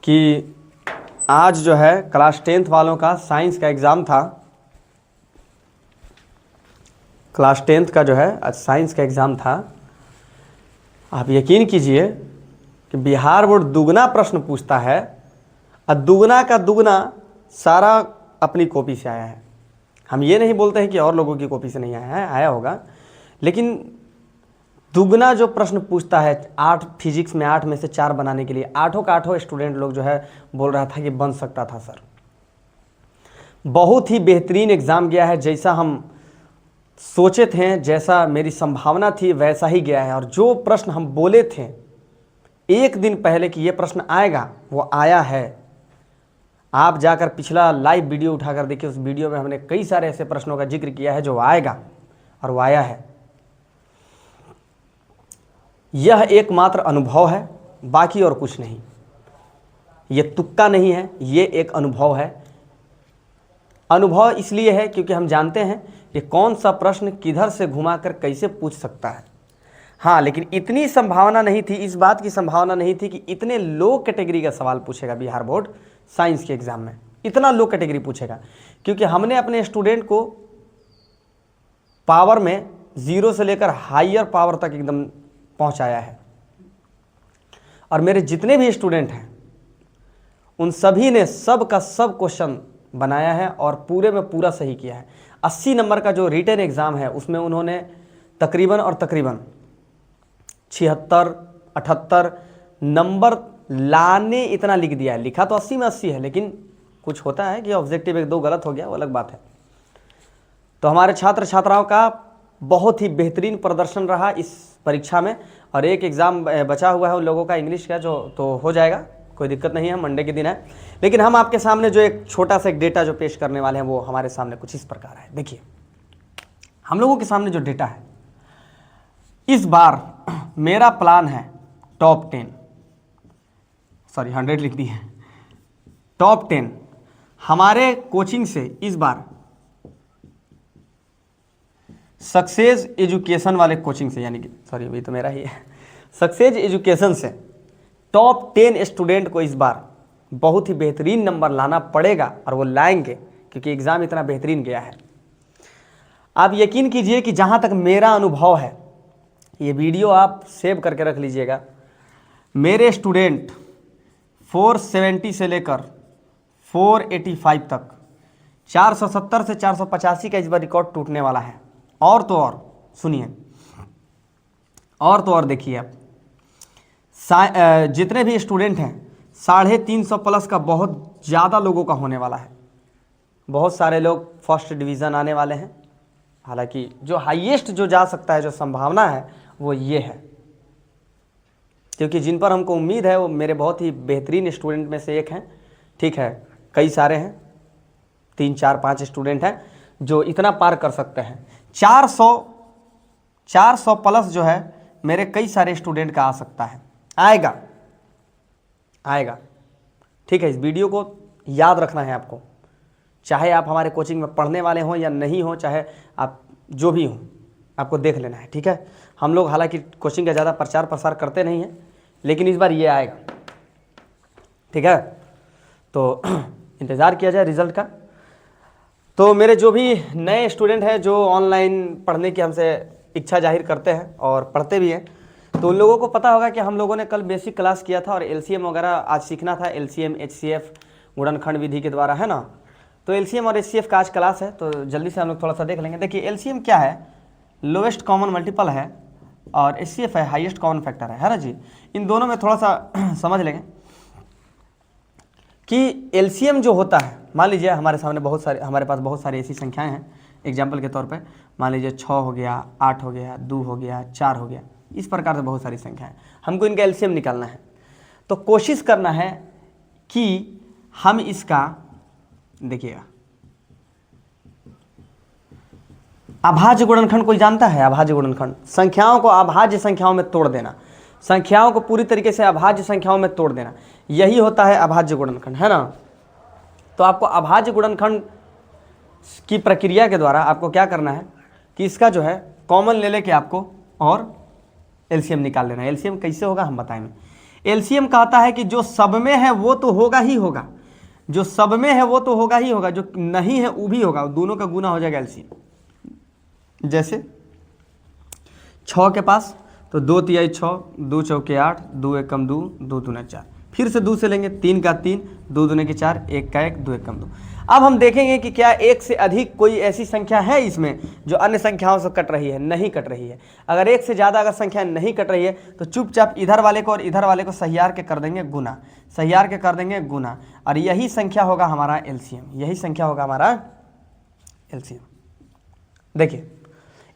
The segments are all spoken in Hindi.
कि आज जो है क्लास 10th वालों का साइंस का एग्ज़ाम था। क्लास 10th का जो है आज साइंस का एग्ज़ाम था। आप यकीन कीजिए कि बिहार बोर्ड दुगना प्रश्न पूछता है और दुगना का दुगना सारा अपनी कॉपी से आया है। हम ये नहीं बोलते हैं कि और लोगों की कॉपी से नहीं आया है, आया होगा, लेकिन दुगना जो प्रश्न पूछता है 8 फिजिक्स में 8 में से 4 बनाने के लिए, आठों का आठों स्टूडेंट लोग जो है बोल रहा था कि बन सकता था सर। बहुत ही बेहतरीन एग्ज़ाम गया है, जैसा हम सोचे थे, जैसा मेरी संभावना थी वैसा ही गया है। और जो प्रश्न हम बोले थे एक दिन पहले कि ये प्रश्न आएगा, वो आया है। आप जाकर पिछला लाइव वीडियो उठाकर देखिए, उस वीडियो में हमने कई सारे ऐसे प्रश्नों का जिक्र किया है जो आएगा, और वो आया है। यह एकमात्र अनुभव है, बाकी और कुछ नहीं। ये तुक्का नहीं है, ये एक अनुभव है। अनुभव इसलिए है क्योंकि हम जानते हैं कि कौन सा प्रश्न किधर से घुमाकर कैसे पूछ सकता है। हाँ, लेकिन इतनी संभावना नहीं थी, इस बात की संभावना नहीं थी कि इतने लो कैटेगरी का सवाल पूछेगा बिहार बोर्ड साइंस के एग्ज़ाम में। इतना लो कैटेगरी पूछेगा क्योंकि हमने अपने स्टूडेंट को पावर में 0 से लेकर हायर पावर तक एकदम पहुंचाया है। और मेरे जितने भी स्टूडेंट हैं उन सभी ने सब का सब क्वेश्चन बनाया है और पूरे में पूरा सही किया है। 80 नंबर का जो रिटन एग्ज़ाम है उसमें उन्होंने तकरीबन 76-78 नंबर लाने इतना लिख दिया है। लिखा तो 80 में 80 है, लेकिन कुछ होता है कि ऑब्जेक्टिव 1-2 गलत हो गया, वो अलग बात है। तो हमारे छात्र छात्राओं का बहुत ही बेहतरीन प्रदर्शन रहा इस परीक्षा में। और एक एग्ज़ाम बचा हुआ है उन लोगों का इंग्लिश का, जो तो हो जाएगा, कोई दिक्कत नहीं है, मंडे के दिन है। लेकिन हम आपके सामने जो एक छोटा सा एक डेटा जो पेश करने वाले हैं वो हमारे सामने कुछ इस प्रकार है। देखिए, हम लोगों के सामने जो डेटा है, इस बार मेरा प्लान है टॉप 10, सॉरी 100 लिख दी है, टॉप 10 हमारे कोचिंग से इस बार सक्सेस एजुकेशन वाले कोचिंग से, यानी कि सॉरी अभी तो मेरा ही है, सक्सेस एजुकेशन से टॉप 10 स्टूडेंट को इस बार बहुत ही बेहतरीन नंबर लाना पड़ेगा, और वो लाएंगे क्योंकि एग्ज़ाम इतना बेहतरीन गया है। आप यकीन कीजिए कि जहाँ तक मेरा अनुभव है, ये वीडियो आप सेव करके रख लीजिएगा, मेरे स्टूडेंट 470 से लेकर 485 तक 470 से 485 का इस बार रिकॉर्ड टूटने वाला है। और तो और सुनिए, और तो और देखिए, आप जितने भी स्टूडेंट हैं 350 प्लस का बहुत ज़्यादा लोगों का होने वाला है। बहुत सारे लोग फर्स्ट डिवीज़न आने वाले हैं। हालांकि जो हाईएस्ट जो जा सकता है, जो संभावना है, वो ये है, क्योंकि जिन पर हमको उम्मीद है वो मेरे बहुत ही बेहतरीन स्टूडेंट में से एक हैं। ठीक है, कई सारे हैं, 3, 4, 5 स्टूडेंट हैं जो इतना पार कर सकते हैं। 400 प्लस जो है मेरे कई सारे स्टूडेंट का आ सकता है, आएगा। ठीक है, इस वीडियो को याद रखना है आपको, चाहे आप हमारे कोचिंग में पढ़ने वाले हों या नहीं हों, चाहे आप जो भी हों, आपको देख लेना है। ठीक है, हम लोग हालांकि कोचिंग का ज़्यादा प्रचार प्रसार करते नहीं हैं, लेकिन इस बार ये आएगा। ठीक है, तो इंतज़ार किया जाए रिज़ल्ट का। तो मेरे जो भी नए स्टूडेंट हैं जो ऑनलाइन पढ़ने की हमसे इच्छा जाहिर करते हैं और पढ़ते भी हैं, तो उन लोगों को पता होगा कि हम लोगों ने कल बेसिक क्लास किया था और एलसीएम वगैरह आज सीखना था। एलसीएम, एचसीएफ, गुणनखंड विधि के द्वारा, है ना। तो एलसीएम और एचसीएफ का आज क्लास है, तो जल्दी से हम लोग थोड़ा सा देख लेंगे। देखिए, एलसीएम क्या है, लोवेस्ट कॉमन मल्टीपल है, और एचसीएफ है हाईएस्ट कॉमन फैक्टर है ना जी। इन दोनों में थोड़ा सा समझ लेंगे कि एलसीएम जो होता है, मान लीजिए हमारे पास बहुत सारी ऐसी संख्याएं हैं। एग्जाम्पल के तौर पे मान लीजिए 6 हो गया, 8 हो गया, 2 हो गया, 4 हो गया, इस प्रकार से बहुत सारी संख्याएं, हमको इनका एलसीएम निकालना है। तो कोशिश करना है कि हम इसका, देखिएगा, अभाज्य गुणनखंड कोई जानता है? अभाज्य गुणनखंड, संख्याओं को अभाज्य संख्याओं में तोड़ देना, संख्याओं को पूरी तरीके से अभाज्य संख्याओं में तोड़ देना, यही होता है अभाज्य गुणनखंड, है ना। तो आपको अभाज्य गुणनखंड की प्रक्रिया के द्वारा आपको क्या करना है कि इसका जो है कॉमन ले लेके आपको और एलसीएम निकाल लेना है। एलसीएम कैसे होगा हम बताएंगे। एलसीएम कहता है कि जो सब में है वो तो होगा ही होगा, जो सब में है वो तो होगा ही होगा, जो नहीं है वो भी होगा, दोनों का गुना हो जाएगा एलसीएम। जैसे 6 के पास तो 2 तिहाई 6, 2 चौके 8, 2 एकम 2, 2 दूना 4, फिर से 2 से लेंगे, 3 का 3, 2 दूने के 4, 1 का 1, 2 एकम 2। अब हम देखेंगे कि क्या एक से अधिक कोई ऐसी संख्या है इसमें जो अन्य संख्याओं से कट रही है, नहीं कट रही है। अगर एक से ज़्यादा अगर संख्या नहीं कट रही है तो चुपचाप इधर वाले को और इधर वाले को सहियार के कर देंगे गुना, सहियार के कर देंगे गुना, और यही संख्या होगा हमारा एलसीएम, यही संख्या होगा हमारा एलसीएम। देखिए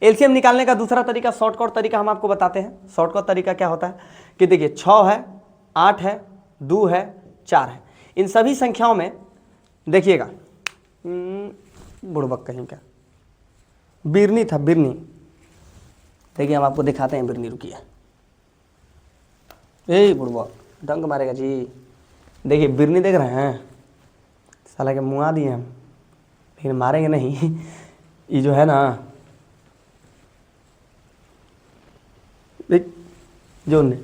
एलसीएम निकालने का दूसरा तरीका, शॉर्टकट तरीका हम आपको बताते हैं। शॉर्टकट तरीका क्या होता है कि देखिए 6 है, 8 है, 2 है, 4 है, इन सभी संख्याओं में देखिएगा बुड़बक कहीं का बिरनी था, बिरनी। देखिए हम आपको दिखाते हैं बिरनी, रुकिए। ए बुड़बक डंक मारेगा जी। देखिए बिरनी देख रहे हैं, साला के मुआ दिए हम, लेकिन मारेंगे नहीं। ये जो है ना, देख जो ने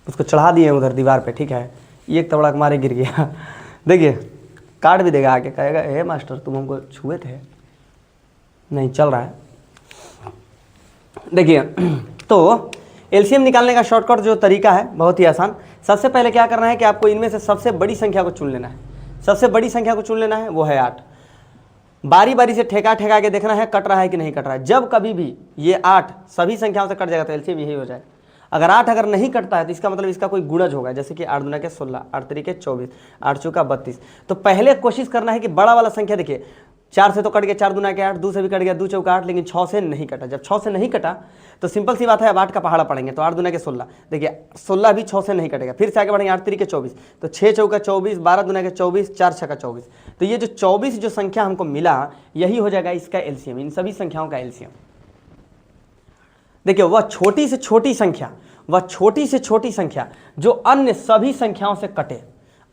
उसको चढ़ा दिए उधर दीवार पे, ठीक है, एक तबड़क मारे गिर गया। देखिए काट भी देगा, आके कहेगा हे मास्टर तुम हमको छुए थे, नहीं चल रहा है। देखिए तो एलसीएम निकालने का शॉर्टकट जो तरीका है बहुत ही आसान। सबसे पहले क्या करना है कि आपको इनमें से सबसे बड़ी संख्या को चुन लेना है, सबसे बड़ी संख्या को चुन लेना है, वो है 8। बारी बारी से ठेका ठेका के देखना है कट रहा है कि नहीं कट रहा है। जब कभी भी ये 8 सभी संख्याओं से कट जाएगा तो एलसीएम यही हो जाएगा। अगर 8 अगर नहीं कटता है तो इसका मतलब इसका कोई गुणज होगा, जैसे कि 8 दूना के 16, 8 तरीके 24, 8 चौका 32। तो पहले कोशिश करना है कि बड़ा वाला संख्या, देखिए 4 से तो कट गया, 4 दूना के 8, 2 से भी कट गया, 2 चौका 8, लेकिन 6 से नहीं कटा। जब 6 से नहीं कटा तो सिंपल सी बात है, अब 8 का पहाड़ा पड़ेंगे, तो 8 दूना के 16, देखिए 16 भी 6 से नहीं कटेगा। फिर से आगे बढ़ेंगे, 8 तरीके 24, तो 6 चौका 24, 12 दूना के 24, 4 छक्का 24। तो ये जो 24 जो संख्या हमको मिला, यही हो जाएगा इसका एलसीएम, इन सभी संख्याओं का एलसीएम। देखिए वह छोटी से छोटी संख्या, वह छोटी से छोटी संख्या जो अन्य सभी संख्याओं से कटे,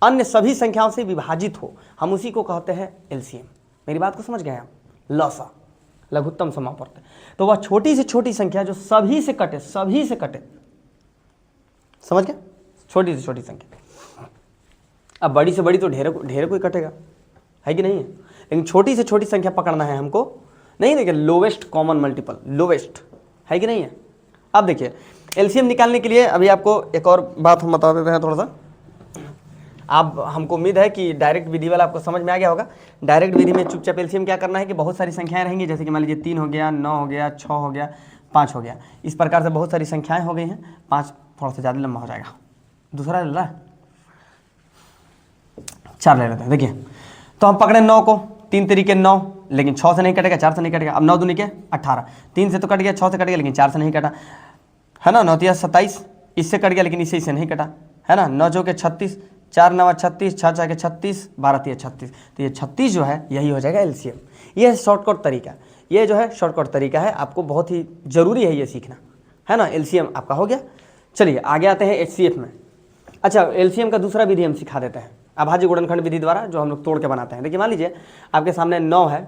अन्य सभी संख्याओं से विभाजित हो, हम उसी को कहते हैं एलसीएम। मेरी बात को समझ गए आप? लसा, लघुत्तम समापवर्त। तो वह छोटी से छोटी संख्या जो सभी से कटे, सभी से कटे, समझ गए? छोटी से छोटी संख्या। अब बड़ी से बड़ी तो ढेर कोई कटेगा, है कि नहीं है? लेकिन छोटी से छोटी संख्या पकड़ना है हमको, नहीं देखिए लोवेस्ट कॉमन मल्टीपल, लोवेस्ट, है कि नहीं है? अब देखिए एलसीएम निकालने के लिए अभी आपको एक और बात हम बता देते हैं थोड़ा सा। आप, हमको उम्मीद है कि डायरेक्ट विधि वाला आपको समझ में आ गया होगा। डायरेक्ट विधि में चुपचाप एलसीएम क्या करना है कि बहुत सारी संख्याएं रहेंगी, जैसे कि मान लीजिए 3 हो गया, 9 हो गया, 6 हो गया, 5 हो गया, इस प्रकार से बहुत सारी संख्याएं हो गई हैं। 5 थोड़ा सा ज़्यादा लंबा हो जाएगा, दूसरा ले रहा, 4 ले लेते हैं। देखिए तो हम पकड़े 9 को, 3 तरीके 9, लेकिन 6 से नहीं कटेगा, 4 से नहीं कटेगा। अब 9 दूनी के 18, 3 से तो कट गया, 6 से कट गया, लेकिन 4 से नहीं कटा, है ना। 9 तिया 27, इससे कट गया, लेकिन इससे नहीं कटा, है ना। 9 चौके 36, 4 नवा 36, 6 चाके 36, 12 तिया 36। तो ये 36 जो है यही हो जाएगा एलसीएम। ये है शॉर्टकट तरीका, ये जो है शॉर्टकट तरीका है, आपको बहुत ही जरूरी है ये सीखना, है ना। एलसीएम आपका हो गया। चलिए आगे आते हैं एचसीएफ में। अच्छा, एलसीएम का दूसरा विधि हम सिखा देते हैं, अभाज्य गुणनखंड विधि द्वारा, जो हम लोग तोड़ के बनाते हैं। देखिए मान लीजिए आपके सामने 9 है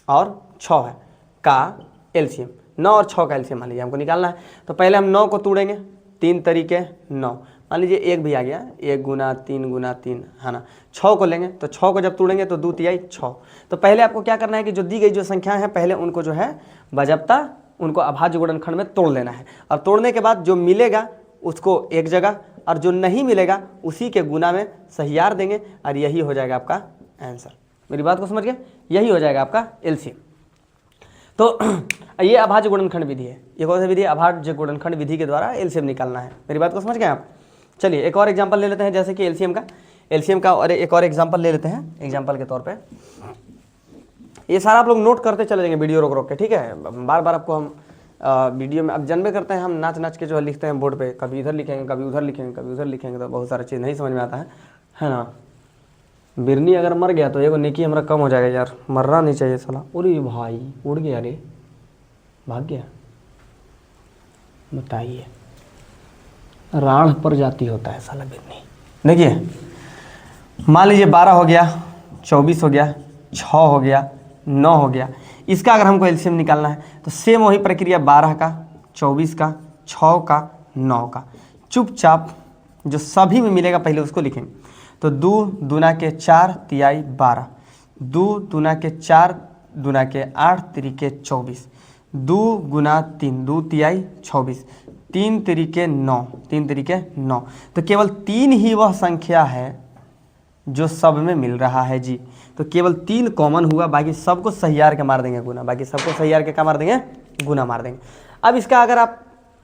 और 6 है का एलसीएम, 9 और 6 का एलसीएम मान लीजिए हमको निकालना है। तो पहले हम 9 को तोड़ेंगे, 3 तरीके 9, मान लीजिए 1 भी आ गया, 1 गुना 3 गुना 3, है ना। 6 को लेंगे, तो 6 को जब तोड़ेंगे तो 2 तिहाई 6। तो पहले आपको क्या करना है कि जो दी गई जो संख्याएं हैं, पहले उनको जो है बजाबता उनको अभाज्य गुणनखंड में तोड़ लेना है, और तोड़ने के बाद जो मिलेगा उसको एक जगह, और जो नहीं मिलेगा उसी के गुना में सहियार देंगे, और यही हो जाएगा आपका आंसर। मेरी बात को समझ गए? यही हो जाएगा आपका एलसीएम। तो ये अभाज्य गुणनखंड विधि है। ये कौन सी विधि है? अभाज्य गुणनखंड विधि के द्वारा एलसीएम निकालना है। मेरी बात को समझ गए आप? चलिए एक और एग्जांपल ले लेते हैं, जैसे कि एलसीएम का और एक और एग्जांपल ले लेते हैं एग्जांपल के तौर पे। ये सारा आप लोग नोट करते चले जाएंगे वीडियो रोक रोक के, ठीक है। बार बार आपको हम वीडियो में, अब जानबे करते हैं हम नाच नाच के जो लिखते हैं बोर्ड पे, कभी इधर लिखेंगे, कभी उधर लिखेंगे, कभी उधर लिखेंगे, तो बहुत सारा चीज़ नहीं समझ में आता है ना। बिरनी अगर मर गया तो एगो नेकी हमारा कम हो जाएगा यार, मरना नहीं चाहिए साला। अरे भाई उड़ गया रे, भाग गया। बताइए, राढ़ पर जाती होता है साला बिरनी। देखिए मान लीजिए 12 हो गया, 24 हो गया, 6 हो गया, 9 हो गया। इसका अगर हमको एलसीएम निकालना है तो सेम वही प्रक्रिया 12 का, 24 का, 6 का, 9 का। चुपचाप जो सभी में मिलेगा पहले उसको लिखेंगे। तो 2 दूना के 4 तिहाई 12, 2 दूना के 4 दूना के 8 तिरिके 24, 2 गुना 3 2 तिहाई 26, 3 तिरिके 9 3 तिरिके 9। तो केवल 3 ही वह संख्या है जो सब में मिल रहा है जी। तो केवल 3 कॉमन हुआ, बाकी सबको सहियार के मार देंगे गुना, बाकी सबको सहियार के क्या मार देंगे, गुना मार देंगे। अब इसका अगर आप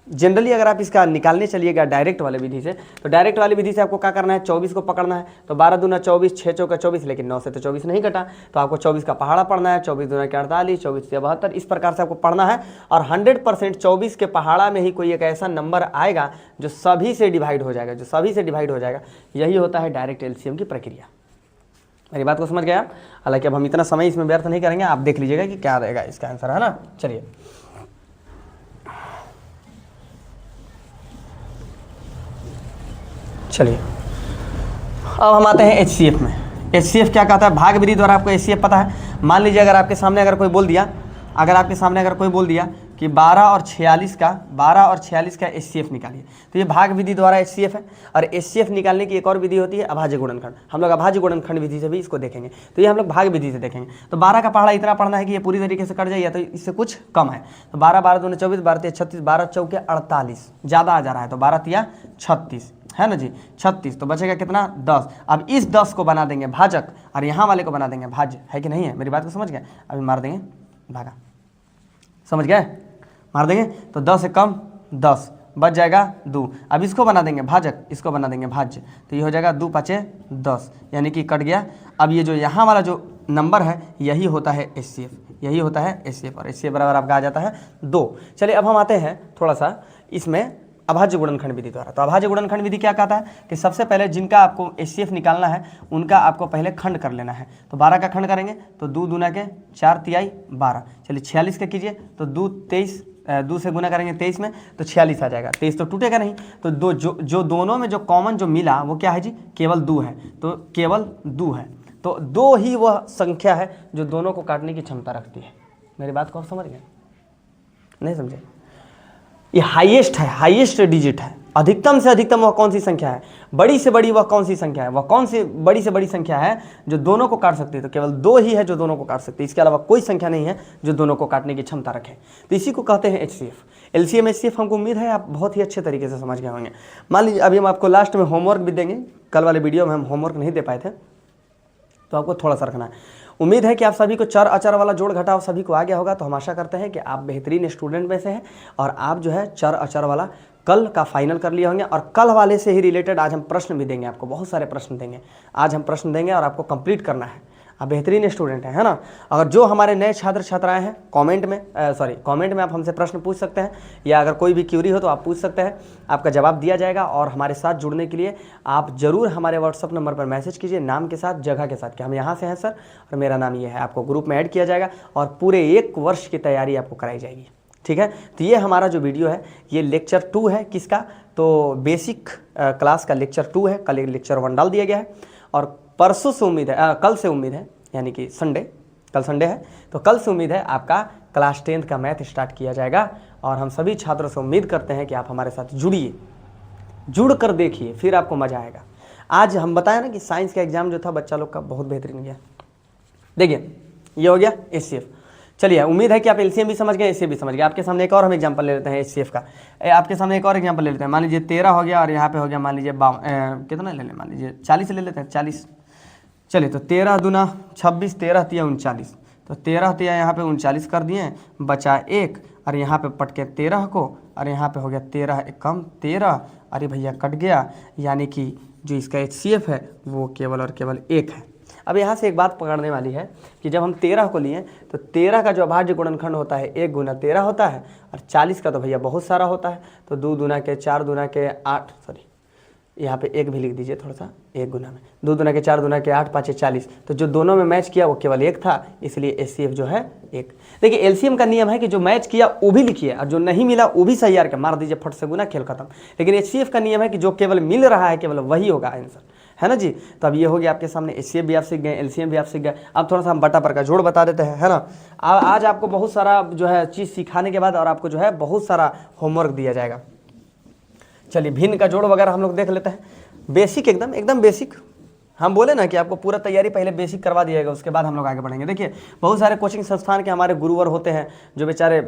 जनरली अगर आप इसका निकालने चलिएगा डायरेक्ट वाले विधि से, तो डायरेक्ट वाली विधि से आपको क्या करना है, 24 को पकड़ना है। तो 12 दूना 24, 6 चौका 24, लेकिन 9 से तो 24 नहीं कटा, तो आपको 24 का पहाड़ा पढ़ना है। 24 दूना के 48, 24 से 72, इस प्रकार से आपको पढ़ना है। और 100% 24 के पहाड़ा में ही कोई एक ऐसा नंबर आएगा जो सभी से डिवाइड हो जाएगा, जो सभी से डिवाइड हो जाएगा। यही होता है डायरेक्ट एलसीएम की प्रक्रिया। मेरी बात को समझ गए आप? हालांकि अब हम इतना समय इसमें व्यर्थ नहीं करेंगे, आप देख लीजिएगा कि क्या रहेगा इसका आंसर, है ना। चलिए चलिए अब हम आते हैं एचसीएफ में। एचसीएफ क्या कहता है, भाग विधि द्वारा आपको एचसीएफ पता है। मान लीजिए अगर आपके सामने अगर कोई बोल दिया, कि 12 और 46 का एचसीएफ निकालिए, तो ये भाग विधि द्वारा एचसीएफ है। और एचसीएफ निकालने की एक और विधि होती है अभाज्य गुणनखंड। हम लोग अभाज्य गुणनखंड विधि से भी इसको देखेंगे, तो ये हम लोग भाग विधि से देखेंगे। तो 12 का पहाड़ा इतना पढ़ना है कि ये पूरी तरीके से कट जाए, तो इससे कुछ कम है। तो 12 12 दूनी 24, 12 3 36, 12 चौके 48, ज़्यादा आ जा रहा है, तो 12 3 36 है ना जी, 36। तो बचेगा कितना, 10। अब इस 10 को बना देंगे भाजक और यहाँ वाले को बना देंगे भाज्य, है कि नहीं है? मेरी बात को समझ गए? अभी मार देंगे भागा, समझ गए? मार देंगे तो 10 से कम 10, बच जाएगा 2। अब इसको बना देंगे भाजक, इसको बना देंगे भाज्य, तो ये हो जाएगा 2 5 10, यानी कि कट गया। अब ये जो यहाँ वाला जो नंबर है यही होता है एचसीएफ, यही होता है एचसीएफ, और एचसीएफ बराबर आपका आ जाता है 2। चलिए अब हम आते हैं थोड़ा सा इसमें अभाज्य गुणनखंड विधि द्वारा। तो अभाज्य गुणनखंड विधि क्या कहता है कि सबसे पहले जिनका आपको एचसीएफ निकालना है उनका आपको पहले खंड कर लेना है। तो 12 का खंड करेंगे तो 2 दूना के 4 तिहाई 12। चलिए 46 का कीजिए तो 2 23, 2 से गुना करेंगे 23 में तो 46 आ जाएगा। 23 तो टूटेगा नहीं, तो दो जो दोनों में जो कॉमन जो मिला वो क्या है जी, केवल 2 है। तो केवल 2 है, तो 2 ही वह संख्या है जो दोनों को काटने की क्षमता रखती है। मेरी बात को आप समझ गए? नहीं समझे? ये हाईएस्ट है, हाईएस्ट डिजिट है। अधिकतम से अधिकतम वह कौन सी संख्या है, बड़ी से बड़ी वह कौन सी संख्या है, वह कौन सी बड़ी से बड़ी संख्या है जो दोनों को काट सकती है? तो केवल 2 ही है जो दोनों को काट सकती है, इसके अलावा कोई संख्या नहीं है जो दोनों को काटने की क्षमता रखे। तो इसी को कहते हैं एचसीएफ। एलसीएम एचसीएफ हमको उम्मीद है आप बहुत ही अच्छे तरीके से समझ गए होंगे। मान लीजिए अभी हम आपको लास्ट में होमवर्क भी देंगे, कल वाले वीडियो में हम होमवर्क नहीं दे पाए थे, तो आपको थोड़ा सा रखना है। उम्मीद है कि आप सभी को चर अचर वाला जोड़ घटाव सभी को आ गया होगा। तो हम आशा करते हैं कि आप बेहतरीन स्टूडेंट में से हैं और आप जो है चर अचर वाला कल का फाइनल कर लिए होंगे। और कल वाले से ही रिलेटेड आज हम प्रश्न भी देंगे, आपको बहुत सारे प्रश्न देंगे। आज हम प्रश्न देंगे और आपको कंप्लीट करना है। आप बेहतरीन स्टूडेंट हैं, है ना। अगर जो हमारे नए छात्र छात्राएं हैं कमेंट में आप हमसे प्रश्न पूछ सकते हैं, या अगर कोई भी क्यूरी हो तो आप पूछ सकते हैं, आपका जवाब दिया जाएगा। और हमारे साथ जुड़ने के लिए आप ज़रूर हमारे व्हाट्सअप नंबर पर मैसेज कीजिए, नाम के साथ जगह के साथ कि हम यहाँ से हैं सर और मेरा नाम ये है। आपको ग्रुप में ऐड किया जाएगा और पूरे 1 वर्ष की तैयारी आपको कराई जाएगी, ठीक है। तो ये हमारा जो वीडियो है ये लेक्चर 2 है। किसका? तो बेसिक क्लास का लेक्चर 2 है। कल लेक्चर 1 डाल दिया गया है और परसों से उम्मीद है, कल से उम्मीद है, यानी कि संडे, कल संडे है, तो कल से उम्मीद है आपका क्लास 10th का मैथ स्टार्ट किया जाएगा। और हम सभी छात्रों से उम्मीद करते हैं कि आप हमारे साथ जुड़िए, जुड़ कर देखिए, फिर आपको मज़ा आएगा। आज हम बताया ना कि साइंस का एग्जाम जो था बच्चा लोग का बहुत बेहतरीन गया। देखिए ये हो गया एचसीएफ। चलिए उम्मीद है कि आप एलसीएम भी समझ गए, एचसीएफ भी समझ गए। आपके सामने एक और हम एग्जांपल ले लेते हैं एचसीएफ का। आपके सामने एक और एग्जांपल ले लेते हैं। मान लीजिए 13 हो गया और यहाँ पे हो गया मान लीजिए कितना ले लें, मान लीजिए 40 ले लेते हैं, 40। चलिए तो 13 दूना 26, 13 तिया 39, तो 13 तिया यहाँ पे 39 कर दिए, बचा 1 और यहाँ पे पटके 13 को, और यहाँ पे हो गया 13 एकम 13। अरे भैया कट गया, यानी कि जो इसका एचसीएफ है वो केवल और केवल 1 है। अब यहाँ से एक बात पकड़ने वाली है कि जब हम 13 को लिए तो 13 का जो अभाज्य गुणनखंड होता है 1 गुना 13 होता है, और 40 का तो भैया बहुत सारा होता है। तो 2 दूना के 4 दूना के 8, सॉरी यहाँ पे 1 भी लिख दीजिए थोड़ा सा, 1 गुना में 2 दूना के 4 दूना के 8 5 40। तो जो दोनों में मैच किया वो केवल 1 था, इसलिए एचसीएफ जो है 1। देखिए एलसीएम का नियम है कि जो मैच किया वो भी लिखिए और जो नहीं मिला वो भी सही के मार दीजिए, फट से गुना, खेल खत्म। लेकिन एचसीएफ का नियम है कि जो केवल मिल रहा है केवल वही होगा आंसर, है ना जी। तो अब ये हो गया आपके सामने, एचसीएफ भी आप सीख गए, एलसीएम भी आप सीख गए। अब थोड़ा सा हम बटा पर का जोड़ बता देते हैं, है ना। आज आपको बहुत सारा जो है चीज़ सिखाने के बाद और आपको जो है बहुत सारा होमवर्क दिया जाएगा। चलिए भिन्न का जोड़ वगैरह हम लोग देख लेते हैं। बेसिक एकदम बेसिक, हम बोले ना कि आपको पूरा तैयारी पहले बेसिक करवा दिएगा, उसके बाद हम लोग आगे बढ़ेंगे। देखिए बहुत सारे कोचिंग संस्थान के हमारे गुरुवर होते हैं जो बेचारे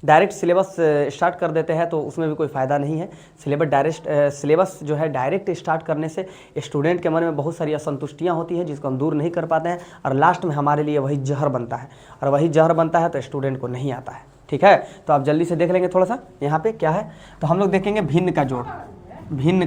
डायरेक्ट सिलेबस स्टार्ट कर देते हैं, तो उसमें भी कोई फ़ायदा नहीं है। सिलेबस जो है डायरेक्ट स्टार्ट करने से स्टूडेंट के मन में बहुत सारी असंतुष्टियाँ होती हैं जिसको हम दूर नहीं कर पाते हैं, और लास्ट में हमारे लिए वही जहर बनता है, और वही जहर बनता है तो स्टूडेंट को नहीं आता है। ठीक है, तो आप जल्दी से देख लेंगे थोड़ा सा यहाँ पे क्या है। तो हम लोग देखेंगे भिन्न का जोड़, भिन्न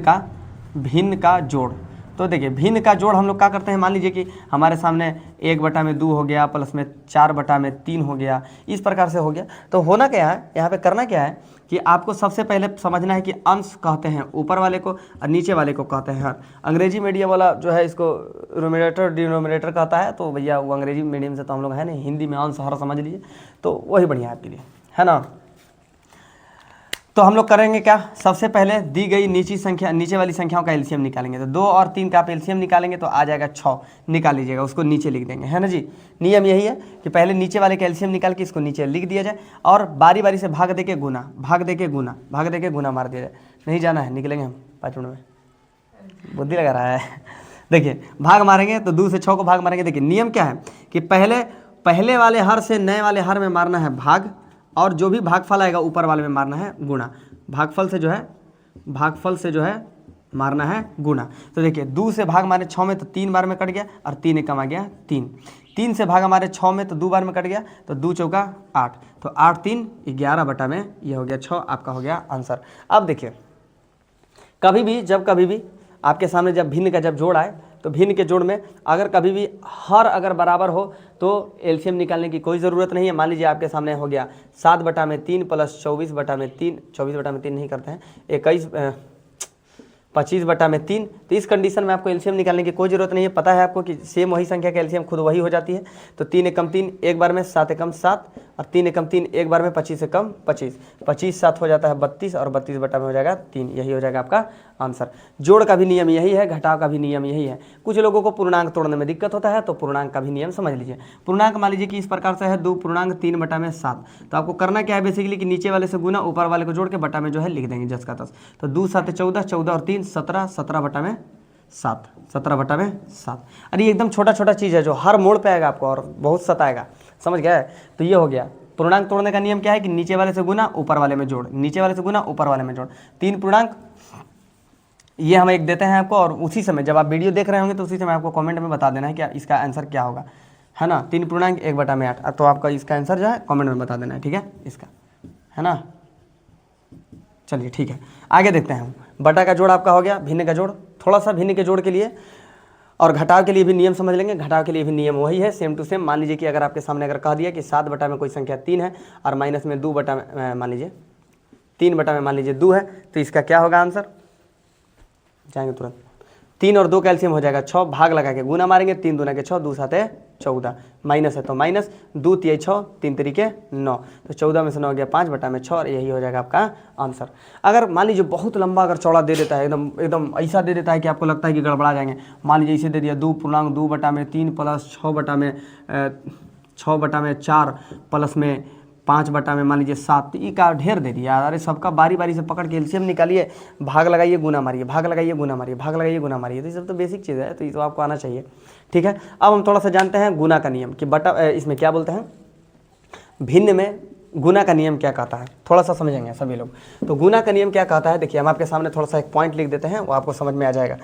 का जोड़। तो देखिए भिन्न का जोड़ हम लोग क्या करते हैं, मान लीजिए कि हमारे सामने 1/2 हो गया, प्लस में 4/3 हो गया, इस प्रकार से हो गया। तो होना क्या है, यहाँ पे करना क्या है कि आपको सबसे पहले समझना है कि अंश कहते हैं ऊपर वाले को और नीचे वाले को कहते हैं हर। अंग्रेजी मीडियम वाला जो है इसको न्यूमरेटर डिनोमिनेटर कहता है, तो भैया वो अंग्रेजी मीडियम से तो हम लोग है नहीं, हिंदी में अंश हर समझ लीजिए, तो वही बढ़िया है आपके लिए, है ना। तो हम लोग करेंगे क्या, सबसे पहले दी गई नीचे वाली संख्याओं का एलसीएम निकालेंगे। तो 2 और 3 का आप एलसीएम निकालेंगे तो आ जाएगा 6, निकाल लीजिएगा, उसको नीचे लिख देंगे, है ना जी। नियम यही है कि पहले नीचे वाले का एलसीएम निकाल के इसको नीचे लिख दिया जाए, और बारी बारी से भाग दे के गुना मार दिया जाए। नहीं जाना है, निकलेंगे हम 5 मिनट में, बुद्धि लगा रहा है। देखिए भाग मारेंगे तो 2 से 6 को भाग मारेंगे। देखिए नियम क्या है कि पहले वाले हर से नए वाले हर में मारना है भाग, और जो भी भागफल आएगा ऊपर वाले में मारना है गुणा। भागफल से जो है मारना है गुणा। तो देखिए 2 से भाग मारे 6 में तो 3 बार में कट गया, और 3 एकम आ गया 3। 3 से भाग हमारे 6 में तो 2 बार में कट गया, तो 2 चौका 8, तो 8 3 11 में ये हो गया 6, आपका हो गया आंसर। अब देखिए कभी भी आपके सामने जब भिन्न का जब जोड़ आए, तो भिन्न के जोड़ में अगर कभी भी हर अगर बराबर हो तो एलसीएम निकालने की कोई ज़रूरत नहीं है। मान लीजिए आपके सामने हो गया 7/3 प्लस 24/3, 24/3 नहीं करते हैं, 25/3। तो इस कंडीशन में आपको एलसीएम निकालने की कोई ज़रूरत नहीं है। पता है आपको कि सेम वही संख्या का एलसीएम खुद वही हो जाती है। तो 3 एकम 3 एक बार में, 7 एकम 7, और 3 एकम 3 एक बार में, 25 एकम 25, 25 7 हो जाता है 32, और 32 बटा में हो जाएगा 3। यही हो जाएगा आपका आंसर। जोड़ का भी नियम यही है, घटाव का भी नियम यही है। कुछ लोगों को पूर्णांक तोड़ने में दिक्कत होता है, तो पूर्णांक का भी नियम समझ लीजिए। पूर्णांक मान लीजिए कि इस प्रकार से है 2.3/7। तो आपको करना क्या है बेसिकली कि नीचे वाले से गुना, ऊपर वाले को जोड़ के बटा में जो है लिख देंगे 10 का 10। तो 2 7 14, 14 और 3 17, 17/7, 17/7। अरे एकदम छोटा चीज़ है जो हर मोड़ पे आएगा आपको और बहुत सताएगा, समझ गया है। तो ये हो गया। पूर्णांक तोड़ने का नियम क्या है कि नीचे वाले से गुना, ऊपर वाले में जोड़, नीचे वाले से गुना, ऊपर वाले में जोड़। 3 पूर्णांक ये हम एक देते हैं आपको, और उसी समय जब आप वीडियो देख रहे होंगे तो उसी समय आपको कमेंट में बता देना है कि इसका आंसर क्या होगा, है ना। 3 पूर्णांक 1/8, तो आपका इसका आंसर जो है कमेंट में बता देना है, ठीक है इसका, है ना। चलिए ठीक है, आगे देखते हैं हम। बटा का जोड़ आपका हो गया, भिन्न का जोड़। थोड़ा सा भिन्न के जोड़ के लिए और घटाव के लिए भी नियम समझ लेंगे। घटाव के लिए भी नियम वही है, सेम टू सेम। मान लीजिए कि अगर आपके सामने अगर कह दिया कि 7 में कोई संख्या 3 है, और माइनस में 2 में मान लीजिए 3 में मान लीजिए 2 है, तो इसका क्या होगा आंसर, जाएंगे तुरंत। 3 और 2 का एलसीएम हो जाएगा 6, भाग लगा के गुना मारेंगे, 3 दूना के 6, 2 7 14, माइनस है तो माइनस, 2 3 6, 3 3 9, तो 14 में से 9 हो गया 5/6, और यही हो जाएगा आपका आंसर। अगर मान लीजिए बहुत लंबा अगर चौड़ा दे देता है, एकदम ऐसा दे देता है कि आपको लगता है कि गड़बड़ा जाएंगे। मान लीजिए इसे दे दिया 2.2/3 प्लस 6/4 प्लस में 5 में मान लीजिए 7, तो ये का ढेर दे दिया। अरे सबका बारी बारी से पकड़ के एलसीएम निकालिए, भाग लगाइए गुना मारिए, भाग लगाइए गुना मारिए, भाग लगाइए गुना मारिए। तो ये सब तो बेसिक चीज़ है, तो ये तो आपको आना चाहिए, ठीक है। अब हम थोड़ा सा जानते हैं गुना का नियम कि बटा इसमें क्या बोलते हैं, भिन्न में गुना का नियम क्या कहता है, थोड़ा सा समझेंगे सभी लोग। तो गुना का नियम क्या कहता है, देखिए हम आपके सामने थोड़ा सा एक पॉइंट लिख देते हैं, वो आपको समझ में आ जाएगा।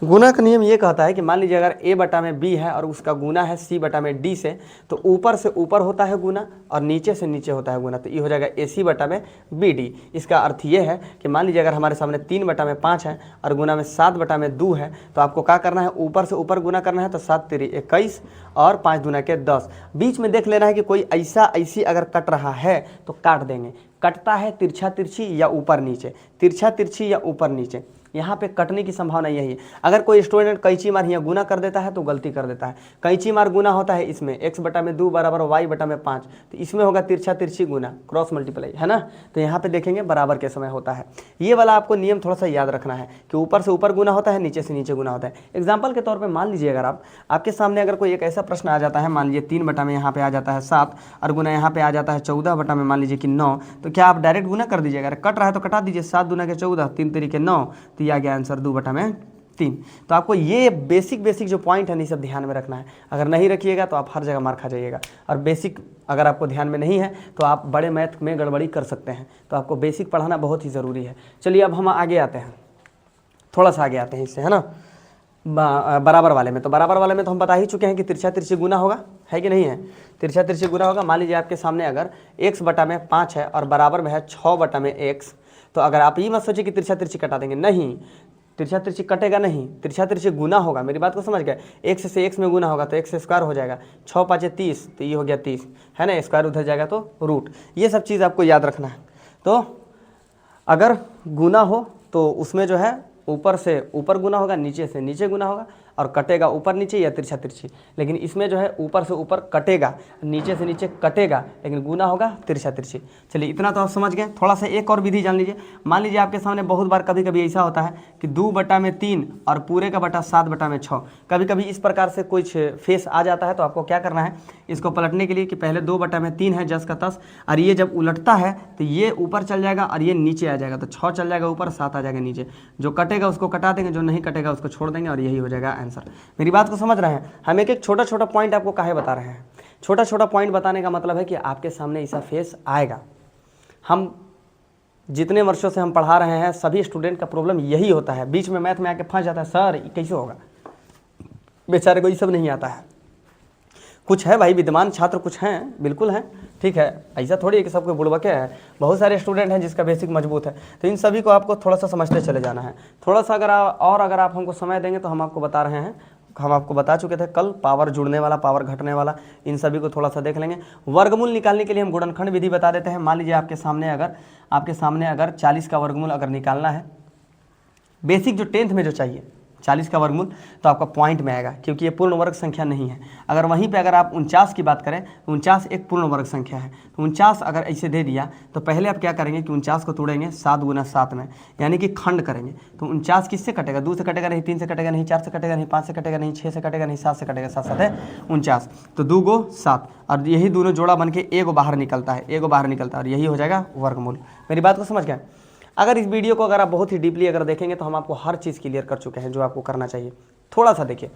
गुना का नियम ये कहता है कि मान लीजिए अगर a/b है और उसका गुना है c/d से, तो ऊपर से ऊपर होता है गुना और नीचे से नीचे होता है गुना, तो ये हो जाएगा ac/bd। इसका अर्थ ये है कि मान लीजिए अगर हमारे सामने 3/5 है और गुना में 7/2 है, तो आपको क्या करना है, ऊपर से ऊपर गुना करना है, तो 7 3 21 और 5 दूना के 10। बीच में देख लेना है कि कोई ऐसी अगर कट रहा है तो काट देंगे। कटता है तिरछा तिरछी या ऊपर नीचे, तिरछा तिरछी या ऊपर नीचे, यहाँ पे कटने की संभावना यही है। अगर कोई स्टूडेंट कैंची मार यहाँ गुना कर देता है तो गलती कर देता है। कैंची मार गुना होता है इसमें x/2 बराबर y/5, तो इसमें होगा तिरछा तिरछी गुना, क्रॉस मल्टीप्लाई, है ना। तो यहाँ पे देखेंगे बराबर के समय होता है। ये वाला आपको नियम थोड़ा सा याद रखना है कि ऊपर से ऊपर गुना होता है, नीचे से नीचे गुना होता है। एग्जाम्पल के तौर पर मान लीजिए अगर आपके सामने अगर कोई एक ऐसा प्रश्न आ जाता है, मान लीजिए 3 में यहाँ पे आ जाता है 7 और गुना यहाँ पे आ जाता है 14 में मान लीजिए कि 9, तो क्या आप डायरेक्ट गुना कर दीजिएगा? अगर कट रहा है तो कटा दीजिए, 7 दूना के 14, 3 तरीके 9, तो ये आ गया आंसर 2/3। तो आपको ये बेसिक जो पॉइंट है नहीं सब ध्यान में रखना है। अगर नहीं रखिएगा तो आप हर जगह मार खा जाइएगा। और बेसिक अगर आपको ध्यान में नहीं है तो आप बड़े मैथ में गड़बड़ी कर सकते हैं। तो आपको बेसिक पढ़ाना बहुत ही ज़रूरी है। चलिए अब हम आगे आते हैं, थोड़ा सा आगे आते हैं इससे, है ना, बराबर वाले में। तो बराबर वाले में तो हम बता ही चुके हैं कि तिरछा तिरछी गुना होगा, है कि नहीं है? तिरछा तिरछी गुना होगा। मान लीजिए आपके सामने अगर x/5 है और बराबर में है 6/x, तो अगर आप ये मत सोचिए कि तिरछा तिरछी कटा देंगे, नहीं, तिरछा तिरछी कटेगा नहीं, तिरछा तिरछी गुना होगा। मेरी बात को समझ गए? x से x में गुना होगा तो x स्क्वायर हो जाएगा, 6×5 = 30, तो ये हो गया 30, है ना। स्क्वायर उधर जाएगा तो रूट। ये सब चीज़ आपको याद रखना है। तो अगर गुना हो तो उसमें जो है ऊपर से ऊपर गुना होगा, नीचे से नीचे गुना होगा, और कटेगा ऊपर नीचे या तिरछा तिरछी। लेकिन इसमें जो है ऊपर से ऊपर कटेगा, नीचे से नीचे कटेगा, लेकिन गुना होगा तिरछा तिरछी। चलिए इतना तो आप समझ गए। थोड़ा सा एक और विधि जान लीजिए। मान लीजिए आपके सामने बहुत बार कभी कभी ऐसा होता है कि 2/3 और पूरे का बटा 7/6, कभी कभी इस प्रकार से कुछ फेस आ जाता है। तो आपको क्या करना है इसको पलटने के लिए कि पहले 2/3 है 10 का 10, और ये जब उलटता है तो ये ऊपर चल जाएगा और ये नीचे आ जाएगा, तो 6 चल जाएगा ऊपर, 7 आ जाएगा नीचे। जो कटेगा उसको कटा देंगे, जो नहीं कटेगा उसको छोड़ देंगे, और यही हो जाएगा आंसर। मेरी बात को समझ रहे हैं? हम एक एक छोटा छोटा पॉइंट आपको काहे बता रहे हैं? छोटा छोटा पॉइंट बताने का मतलब है कि आपके सामने ऐसा फेस आएगा। हम जितने वर्षों से हम पढ़ा रहे हैं सभी स्टूडेंट का प्रॉब्लम यही होता है, बीच में मैथ में आके फंस जाता है, सर कैसे होगा, बेचारे को ये सब नहीं आता है। कुछ है भाई विद्वान छात्र, कुछ हैं, बिल्कुल हैं, ठीक है, ऐसा थोड़ी है कि सबके बुड़बके हैं। बहुत सारे स्टूडेंट हैं जिसका बेसिक मजबूत है। तो इन सभी को आपको थोड़ा सा समझते चले जाना है। थोड़ा सा अगर आप हमको समय देंगे तो हम आपको बता रहे हैं, हम आपको बता चुके थे कल, पावर जुड़ने वाला, पावर घटने वाला, इन सभी को थोड़ा सा देख लेंगे। वर्गमूल निकालने के लिए हम गुणनखंड विधि बता देते हैं। मान लीजिए आपके सामने अगर 40 का वर्गमूल अगर निकालना है, बेसिक जो 10th में जो चाहिए 40 का वर्गमूल, तो आपका पॉइंट में आएगा, क्योंकि ये पूर्ण वर्ग संख्या नहीं है। अगर वहीं पे अगर आप 49 की बात करें, 49 एक पूर्ण वर्ग संख्या है, तो 49 अगर ऐसे दे दिया तो पहले आप क्या करेंगे कि 49 को तोड़ेंगे 7 × 7 में, यानी कि खंड करेंगे। तो 49 किससे कटेगा? 2 से कटेगा नहीं, 3 से कटेगा नहीं, 4 से कटेगा नहीं, 5 से कटेगा नहीं, 6 से कटेगा नहीं, 7 से कटेगा, 7 7 है 49, तो 2 × 7, और यही दोनों जोड़ा बन के एगो बाहर निकलता है, और यही हो जाएगा वर्गमूल। मेरी बात को समझ गए? अगर इस वीडियो को अगर आप बहुत ही डीपली अगर देखेंगे तो हम आपको हर चीज़ क्लियर कर चुके हैं जो आपको करना चाहिए। थोड़ा सा देखिए,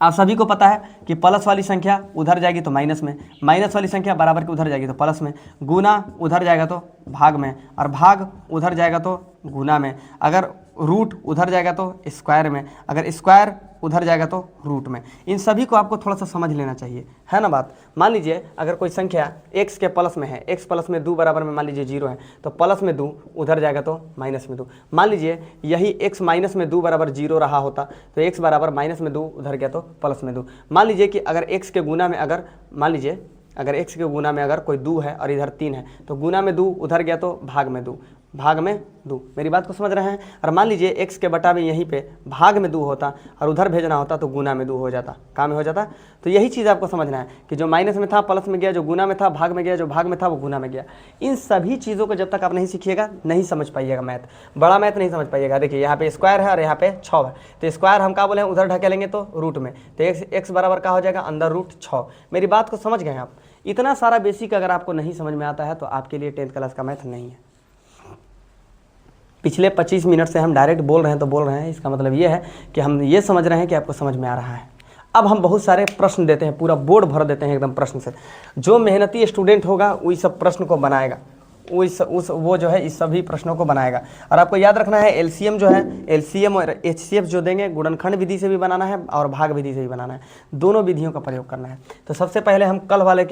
आप सभी को पता है कि प्लस वाली संख्या उधर जाएगी तो माइनस में, माइनस वाली संख्या बराबर की उधर जाएगी तो प्लस में, गुना उधर जाएगा तो भाग में, और भाग उधर जाएगा तो गुना में, अगर रूट उधर जाएगा तो स्क्वायर में, अगर स्क्वायर उधर जाएगा तो रूट में। इन सभी को आपको थोड़ा सा समझ लेना चाहिए, है ना बात। मान लीजिए अगर कोई संख्या x के प्लस में है, x प्लस में 2 बराबर में मान लीजिए 0 है, तो प्लस में 2 उधर जाएगा तो माइनस में 2। मान लीजिए यही x माइनस में 2 बराबर 0 रहा होता, तो x बराबर माइनस में 2 उधर गया तो प्लस में 2। मान लीजिए कि अगर x के गुना में अगर x के गुना में अगर कोई 2 है और इधर 3 है, तो गुना में 2 उधर गया तो भाग में 2। मेरी बात को समझ रहे हैं? और मान लीजिए x के बटा में यहीं पे भाग में 2 होता और उधर भेजना होता तो गुना में 2 हो जाता, काम में हो जाता। तो यही चीज़ आपको समझना है कि जो माइनस में था प्लस में गया, जो गुना में था भाग में गया, जो भाग में था वो गुना में गया। इन सभी चीज़ों को जब तक आप नहीं सीखिएगा नहीं समझ पाइएगा मैथ, बड़ा मैथ नहीं समझ पाइएगा। देखिए यहाँ पे स्क्वायर है और यहाँ पे 6 है, तो स्क्वायर हम क्या बोले उधर ढकेलेंगे तो रूट में, तो x बराबर क्या हो जाएगा अंदर रूट 6। मेरी बात को समझ गए आप? इतना सारा बेसिक अगर आपको नहीं समझ में आता है तो आपके लिए 10th क्लास का मैथ नहीं है। पिछले 25 मिनट से हम डायरेक्ट बोल रहे हैं, इसका मतलब ये है कि हम ये समझ रहे हैं कि आपको समझ में आ रहा है। अब हम बहुत सारे प्रश्न देते हैं, पूरा बोर्ड भर देते हैं एकदम प्रश्न से। जो मेहनती स्टूडेंट होगा वही सब प्रश्न को बनाएगा, वो जो है इस सभी प्रश्नों को बनाएगा। और आपको याद रखना है एलसीएम और एचसीएफ जो देंगे गुणनखंड विधि से भी बनाना है और भाग विधि से भी बनाना है, दोनों विधियों का प्रयोग करना है। तो सबसे पहले हम कल वाले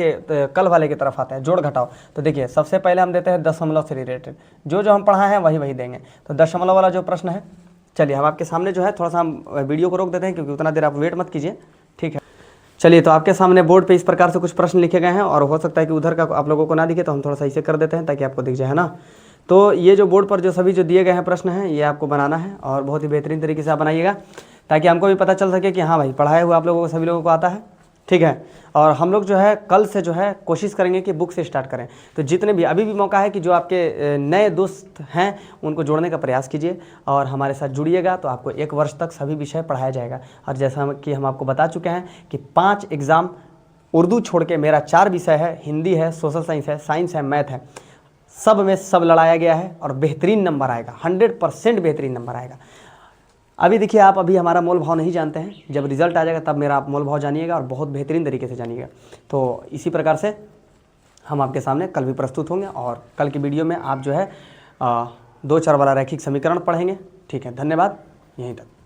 की तरफ आते हैं, जोड़ घटाओ। तो देखिए सबसे पहले हम देते हैं दशमलव से रिलेटेड, जो हम पढ़ा है वही देंगे। तो दशमलव वाला जो प्रश्न है, चलिए हम आपके सामने जो है थोड़ा सा हम वीडियो को रोक देते हैं क्योंकि उतना देर आप वेट मत कीजिए, ठीक है। चलिए तो आपके सामने बोर्ड पे इस प्रकार से कुछ प्रश्न लिखे गए हैं और हो सकता है कि उधर का आप लोगों को ना दिखे, तो हम थोड़ा सा इसे कर देते हैं ताकि आपको दिख जाए, है ना। तो ये जो बोर्ड पर जो सभी जो दिए गए हैं प्रश्न हैं ये आपको बनाना है और बहुत ही बेहतरीन तरीके से आप बनाइएगा, ताकि हमको भी पता चल सके कि हाँ भाई पढ़ाया हुआ आप लोगों को सभी लोगों को आता है। ठीक है, और हम लोग जो है कल से जो है कोशिश करेंगे कि बुक से स्टार्ट करें। तो जितने भी अभी भी मौका है कि जो आपके नए दोस्त हैं उनको जोड़ने का प्रयास कीजिए और हमारे साथ जुड़िएगा, तो आपको 1 वर्ष तक सभी विषय पढ़ाया जाएगा। और जैसा कि हम आपको बता चुके हैं कि 5 एग्ज़ाम उर्दू छोड़ के मेरा 4 विषय है, हिंदी है, सोशल साइंस है, साइंस है, मैथ है, सब में सब लड़ाया गया है और बेहतरीन नंबर आएगा, 100% बेहतरीन नंबर आएगा। अभी देखिए आप अभी हमारा मोल भाव नहीं जानते हैं, जब रिजल्ट आ जाएगा तब मेरा आप मोल भाव जानिएगा और बहुत बेहतरीन तरीके से जानिएगा। तो इसी प्रकार से हम आपके सामने कल भी प्रस्तुत होंगे और कल की वीडियो में आप जो है 2 चर वाला रैखिक समीकरण पढ़ेंगे। ठीक है, धन्यवाद, यहीं तक।